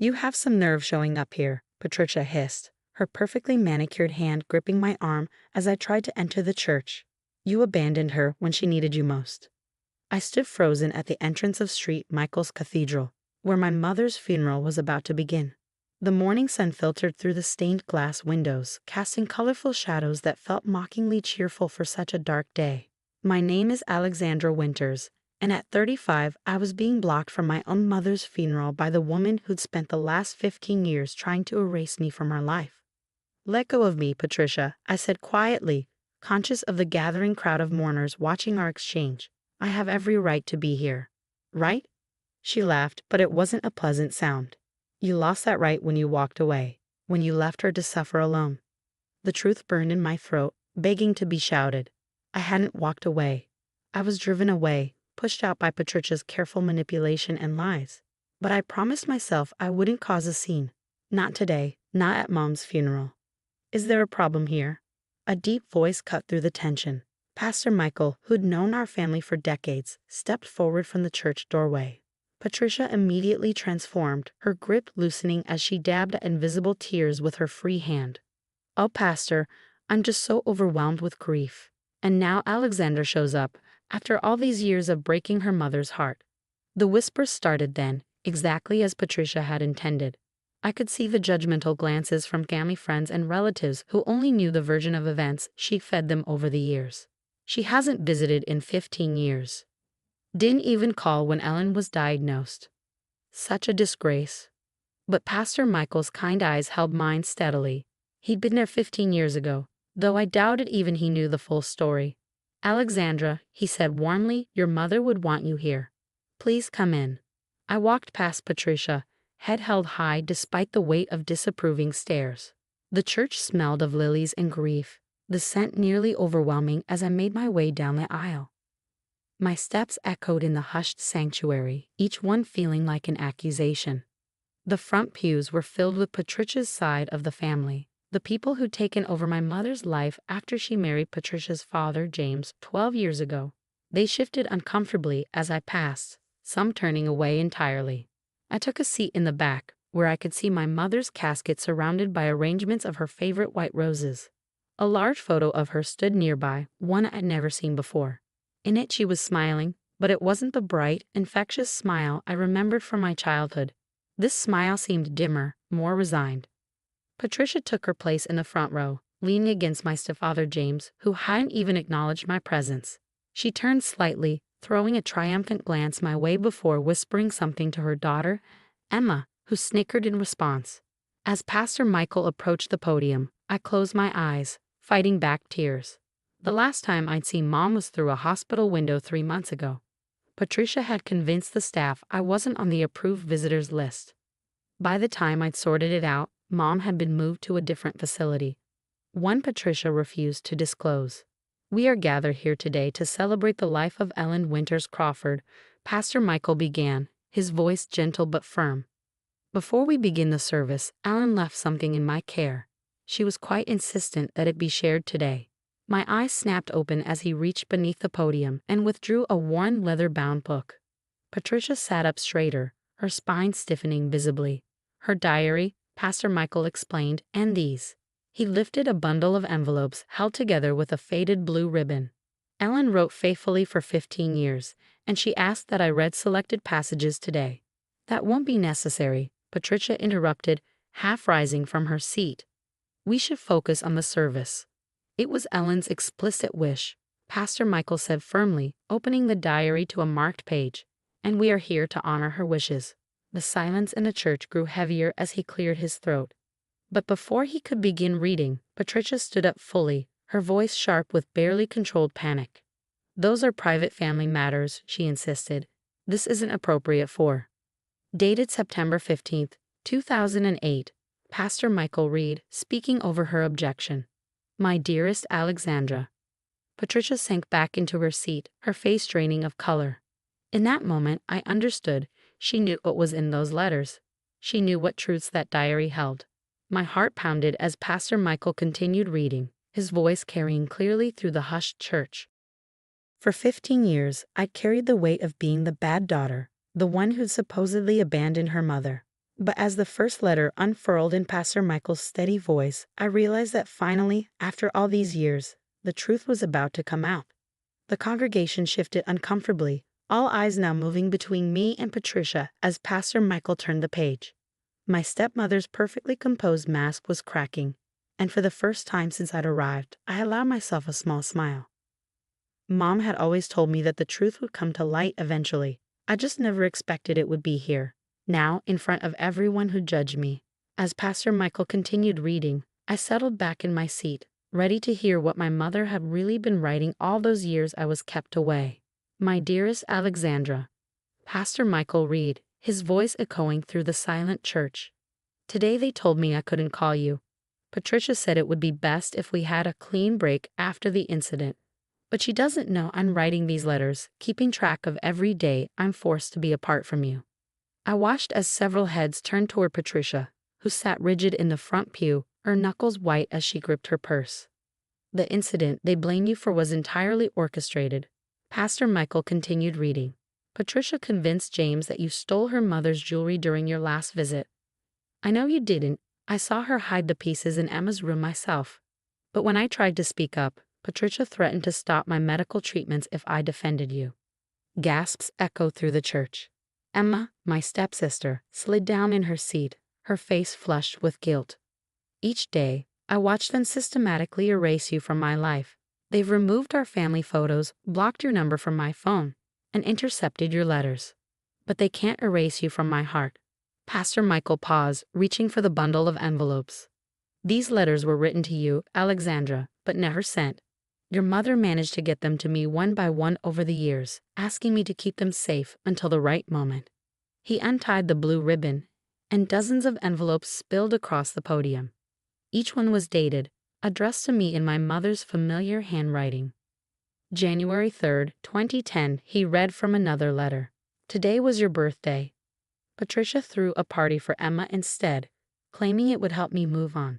You have some nerve showing up here, Patricia hissed, her perfectly manicured hand gripping my arm as I tried to enter the church. You abandoned her when she needed you most. I stood frozen at the entrance of St. Michael's Cathedral, where my mother's funeral was about to begin. The morning sun filtered through the stained glass windows, casting colorful shadows that felt mockingly cheerful for such a dark day. My name is Alexandra Winters, and at 35 I was being blocked from my own mother's funeral by the woman who'd spent the last 15 years trying to erase me from her life. Let go of me, Patricia, I said quietly, conscious of the gathering crowd of mourners watching our exchange. I have every right to be here. Right? She laughed, but it wasn't a pleasant sound. You lost that right when you walked away, when you left her to suffer alone. The truth burned in my throat, begging to be shouted. I hadn't walked away. I was driven away, pushed out by Patricia's careful manipulation and lies. But I promised myself I wouldn't cause a scene. Not today, not at Mom's funeral. Is there a problem here? A deep voice cut through the tension. Pastor Michael, who'd known our family for decades, stepped forward from the church doorway. Patricia immediately transformed, her grip loosening as she dabbed at invisible tears with her free hand. Oh, Pastor, I'm just so overwhelmed with grief. And now Alexandra shows up, after all these years of breaking her mother's heart. The whispers started then, exactly as Patricia had intended. I could see the judgmental glances from family friends and relatives who only knew the version of events she fed them over the years. She hasn't visited in 15 years. Didn't even call when Ellen was diagnosed. Such a disgrace. But Pastor Michael's kind eyes held mine steadily. He'd been there 15 years ago, though I doubted even he knew the full story. Alexandra, he said warmly, your mother would want you here. Please come in. I walked past Patricia, head held high despite the weight of disapproving stares. The church smelled of lilies and grief, the scent nearly overwhelming as I made my way down the aisle. My steps echoed in the hushed sanctuary, each one feeling like an accusation. The front pews were filled with Patricia's side of the family, the people who'd taken over my mother's life after she married Patricia's father, James, 12 years ago. They shifted uncomfortably as I passed, some turning away entirely. I took a seat in the back, where I could see my mother's casket surrounded by arrangements of her favorite white roses. A large photo of her stood nearby, one I'd never seen before. In it she was smiling, but it wasn't the bright, infectious smile I remembered from my childhood. This smile seemed dimmer, more resigned. Patricia took her place in the front row, leaning against my stepfather James, who hadn't even acknowledged my presence. She turned slightly, throwing a triumphant glance my way before whispering something to her daughter, Emma, who snickered in response. As Pastor Michael approached the podium, I closed my eyes, fighting back tears. The last time I'd seen Mom was through a hospital window 3 months ago. Patricia had convinced the staff I wasn't on the approved visitors list. By the time I'd sorted it out, Mom had been moved to a different facility. One Patricia refused to disclose. We are gathered here today to celebrate the life of Ellen Winters Crawford, Pastor Michael began, his voice gentle but firm. Before we begin the service, Ellen left something in my care. She was quite insistent that it be shared today. My eyes snapped open as he reached beneath the podium and withdrew a worn leather-bound book. Patricia sat up straighter, her spine stiffening visibly. Her diary, Pastor Michael explained, and these. He lifted a bundle of envelopes held together with a faded blue ribbon. Ellen wrote faithfully for 15 years, and she asked that I read selected passages today. That won't be necessary, Patricia interrupted, half rising from her seat. We should focus on the service. It was Ellen's explicit wish, Pastor Michael said firmly, opening the diary to a marked page, and we are here to honor her wishes. The silence in the church grew heavier as he cleared his throat. But before he could begin reading, Patricia stood up fully, her voice sharp with barely controlled panic. Those are private family matters, she insisted. This isn't appropriate for. Dated September 15, 2008, Pastor Michael read, speaking over her objection. My dearest Alexandra. Patricia sank back into her seat, her face draining of color. In that moment, I understood. She knew what was in those letters. She knew what truths that diary held. My heart pounded as Pastor Michael continued reading, his voice carrying clearly through the hushed church. For 15 years, I'd carried the weight of being the bad daughter, the one who'd supposedly abandoned her mother. But as the first letter unfurled in Pastor Michael's steady voice, I realized that finally, after all these years, the truth was about to come out. The congregation shifted uncomfortably, all eyes now moving between me and Patricia as Pastor Michael turned the page. My stepmother's perfectly composed mask was cracking, and for the first time since I'd arrived, I allowed myself a small smile. Mom had always told me that the truth would come to light eventually. I just never expected it would be here, now in front of everyone who judged me. As Pastor Michael continued reading, I settled back in my seat, ready to hear what my mother had really been writing all those years I was kept away. My dearest Alexandra, Pastor Michael read, his voice echoing through the silent church. Today they told me I couldn't call you. Patricia said it would be best if we had a clean break after the incident. But she doesn't know I'm writing these letters, keeping track of every day I'm forced to be apart from you. I watched as several heads turned toward Patricia, who sat rigid in the front pew, her knuckles white as she gripped her purse. The incident they blame you for was entirely orchestrated. Pastor Michael continued reading. Patricia convinced James that you stole her mother's jewelry during your last visit. I know you didn't. I saw her hide the pieces in Emma's room myself. But when I tried to speak up, Patricia threatened to stop my medical treatments if I defended you. Gasps echoed through the church. Emma, my stepsister, slid down in her seat, her face flushed with guilt. Each day, I watched them systematically erase you from my life. They've removed our family photos, blocked your number from my phone, and intercepted your letters. But they can't erase you from my heart. Pastor Michael paused, reaching for the bundle of envelopes. These letters were written to you, Alexandra, but never sent. Your mother managed to get them to me one by one over the years, asking me to keep them safe until the right moment. He untied the blue ribbon, and dozens of envelopes spilled across the podium. Each one was dated, addressed to me in my mother's familiar handwriting. January 3rd, 2010, he read from another letter. Today was your birthday. Patricia threw a party for Emma instead, claiming it would help me move on.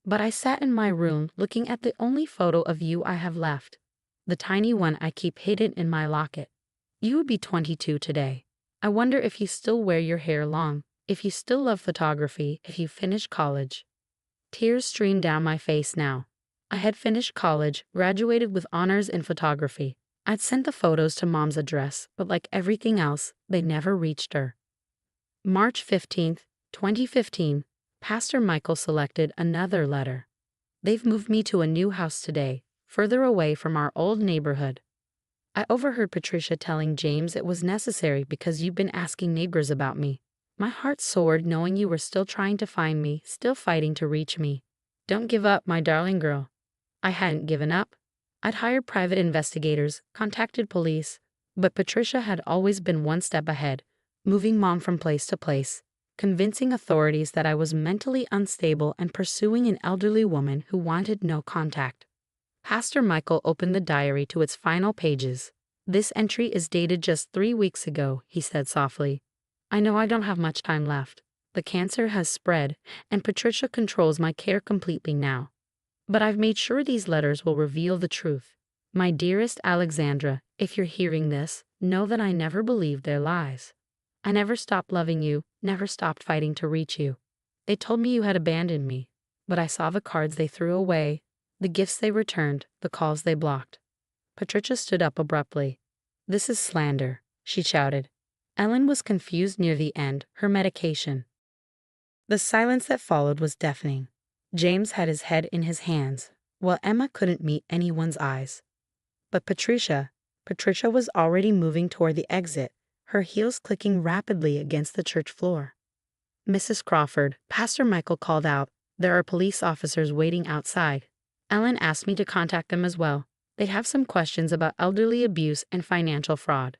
But I sat in my room looking at the only photo of you I have left, the tiny one I keep hidden in my locket. You would be 22 today. I wonder if you still wear your hair long, if you still love photography, if you finished college. Tears streamed down my face now. I had finished college, graduated with honors in photography. I'd sent the photos to Mom's address, but like everything else, they never reached her. March 15th, 2015, Pastor Michael selected another letter. They've moved me to a new house today, further away from our old neighborhood. I overheard Patricia telling James it was necessary because you've been asking neighbors about me. My heart soared knowing you were still trying to find me, still fighting to reach me. Don't give up, my darling girl. I hadn't given up. I'd hired private investigators, contacted police, but Patricia had always been one step ahead, moving Mom from place to place, convincing authorities that I was mentally unstable and pursuing an elderly woman who wanted no contact. Pastor Michael opened the diary to its final pages. This entry is dated just 3 weeks ago, he said softly. I know I don't have much time left. The cancer has spread, and Patricia controls my care completely now. But I've made sure these letters will reveal the truth. My dearest Alexandra, if you're hearing this, know that I never believed their lies. I never stopped loving you, never stopped fighting to reach you. They told me you had abandoned me, but I saw the cards they threw away, the gifts they returned, the calls they blocked. Patricia stood up abruptly. This is slander, she shouted. Ellen was confused near the end, her medication. The silence that followed was deafening. James had his head in his hands, while Emma couldn't meet anyone's eyes. But Patricia was already moving toward the exit, her heels clicking rapidly against the church floor. Mrs. Crawford, Pastor Michael called out, there are police officers waiting outside. Ellen asked me to contact them as well. They'd have some questions about elderly abuse and financial fraud.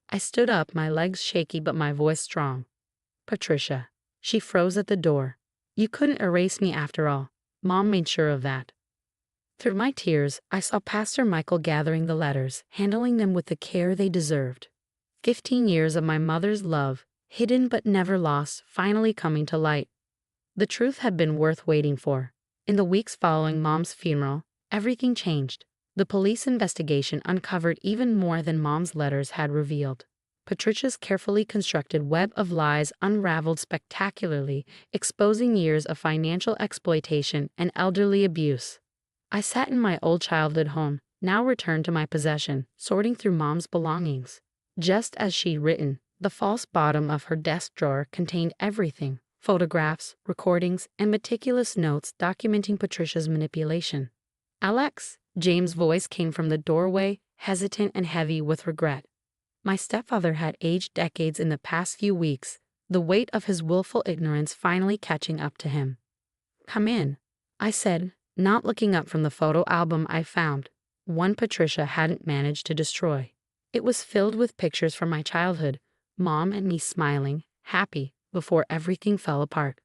I stood up, my legs shaky but my voice strong. Patricia. She froze at the door. You couldn't erase me after all. Mom made sure of that. Through my tears, I saw Pastor Michael gathering the letters, handling them with the care they deserved. 15 years of my mother's love, hidden but never lost, finally coming to light. The truth had been worth waiting for. In the weeks following Mom's funeral, everything changed. The police investigation uncovered even more than Mom's letters had revealed. Patricia's carefully constructed web of lies unraveled spectacularly, exposing years of financial exploitation and elderly abuse. I sat in my old childhood home, now returned to my possession, sorting through Mom's belongings. Just as she'd written, the false bottom of her desk drawer contained everything: photographs, recordings, and meticulous notes documenting Patricia's manipulation. "Alex," James' voice came from the doorway, hesitant and heavy with regret. My stepfather had aged decades in the past few weeks, the weight of his willful ignorance finally catching up to him. "Come in," I said, not looking up from the photo album I found, one Patricia hadn't managed to destroy. It was filled with pictures from my childhood, Mom and me smiling, happy, before everything fell apart.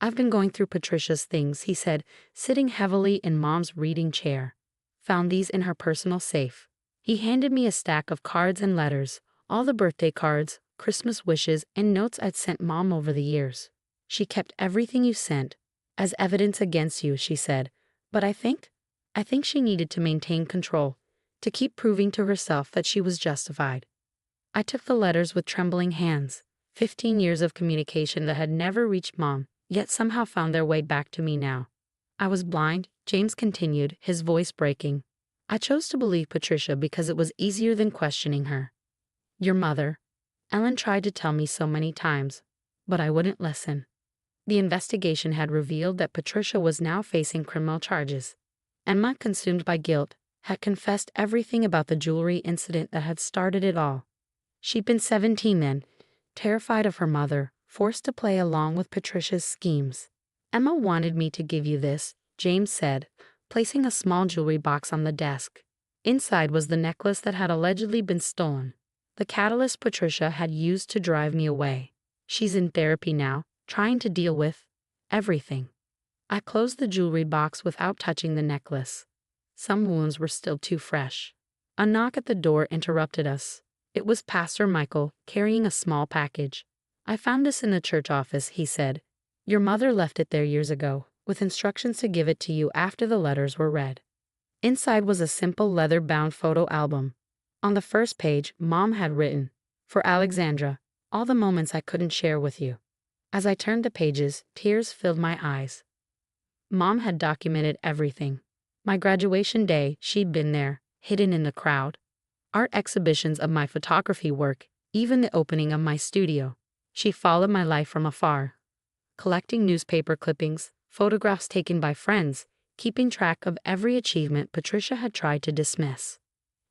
"I've been going through Patricia's things," he said, sitting heavily in Mom's reading chair. "Found these in her personal safe." He handed me a stack of cards and letters, all the birthday cards, Christmas wishes, and notes I'd sent Mom over the years. "She kept everything you sent as evidence against you," she said, "but I think she needed to maintain control, to keep proving to herself that she was justified." I took the letters with trembling hands. 15 years of communication that had never reached Mom, yet somehow found their way back to me now. "I was blind," James continued, his voice breaking. "I chose to believe Patricia because it was easier than questioning her. Your mother, Ellen, tried to tell me so many times, but I wouldn't listen." The investigation had revealed that Patricia was now facing criminal charges. Emma, consumed by guilt, had confessed everything about the jewelry incident that had started it all. She'd been 17 then, terrified of her mother, forced to play along with Patricia's schemes. "Emma wanted me to give you this," James said, placing a small jewelry box on the desk. Inside was the necklace that had allegedly been stolen, the catalyst Patricia had used to drive me away. "She's in therapy now, trying to deal with everything." I closed the jewelry box without touching the necklace. Some wounds were still too fresh. A knock at the door interrupted us. It was Pastor Michael, carrying a small package. "I found this in the church office," he said. "Your mother left it there years ago, with instructions to give it to you after the letters were read." Inside was a simple leather-bound photo album. On the first page, Mom had written, "For Alexandra, all the moments I couldn't share with you." As I turned the pages, tears filled my eyes. Mom had documented everything. My graduation day, she'd been there, hidden in the crowd. Art exhibitions of my photography work, even the opening of my studio. She followed my life from afar, collecting newspaper clippings, photographs taken by friends, keeping track of every achievement Patricia had tried to dismiss.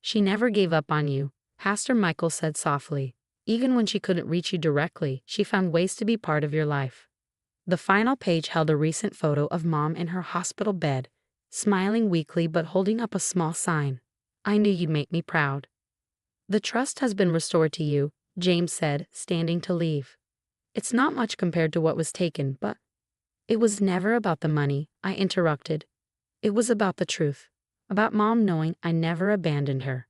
"She never gave up on you," Pastor Michael said softly. "Even when she couldn't reach you directly, she found ways to be part of your life." The final page held a recent photo of Mom in her hospital bed, smiling weakly but holding up a small sign. "I knew you'd make me proud." "The trust has been restored to you," James said, standing to leave. "It's not much compared to what was taken, but—" "It was never about the money," I interrupted. "It was about the truth, about Mom knowing I never abandoned her."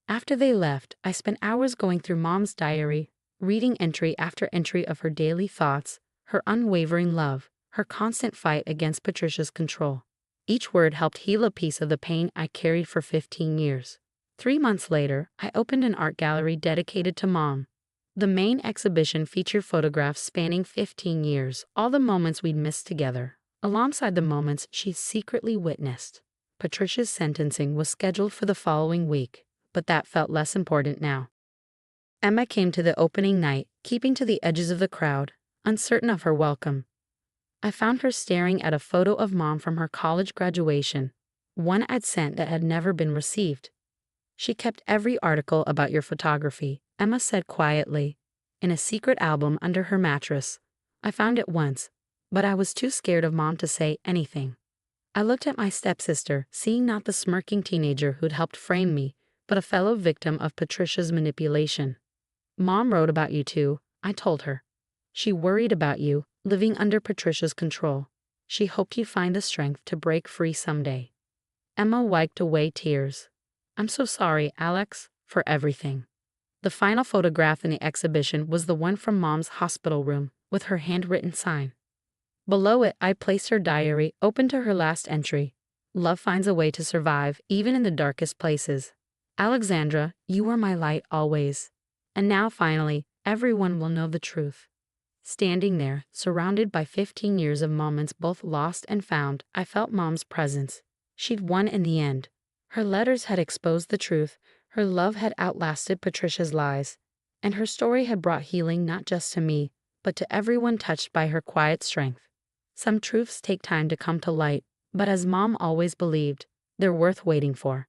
After they left, I spent hours going through Mom's diary, reading entry after entry of her daily thoughts, her unwavering love, her constant fight against Patricia's control. Each word helped heal a piece of the pain I carried for 15 years. 3 months later, I opened an art gallery dedicated to Mom. The main exhibition featured photographs spanning 15 years, all the moments we'd missed together, alongside the moments she secretly witnessed. Patricia's sentencing was scheduled for the following week, but that felt less important now. Emma came to the opening night, keeping to the edges of the crowd, uncertain of her welcome. I found her staring at a photo of Mom from her college graduation, one I'd sent that had never been received. "She kept every article about your photography," Emma said quietly, "in a secret album under her mattress. I found it once, but I was too scared of Mom to say anything." I looked at my stepsister, seeing not the smirking teenager who'd helped frame me, but a fellow victim of Patricia's manipulation. "Mom wrote about you too," I told her. "She worried about you, living under Patricia's control. She hoped you'd find the strength to break free someday." Emma wiped away tears. "I'm so sorry, Alex, for everything." The final photograph in the exhibition was the one from Mom's hospital room, with her handwritten sign. Below it, I placed her diary, open to her last entry. "Love finds a way to survive, even in the darkest places. Alexandra, you are my light always." And now finally, everyone will know the truth. Standing there, surrounded by 15 years of moments both lost and found, I felt Mom's presence. She'd won in the end. Her letters had exposed the truth, her love had outlasted Patricia's lies, and her story had brought healing not just to me, but to everyone touched by her quiet strength. Some truths take time to come to light, but as Mom always believed, they're worth waiting for.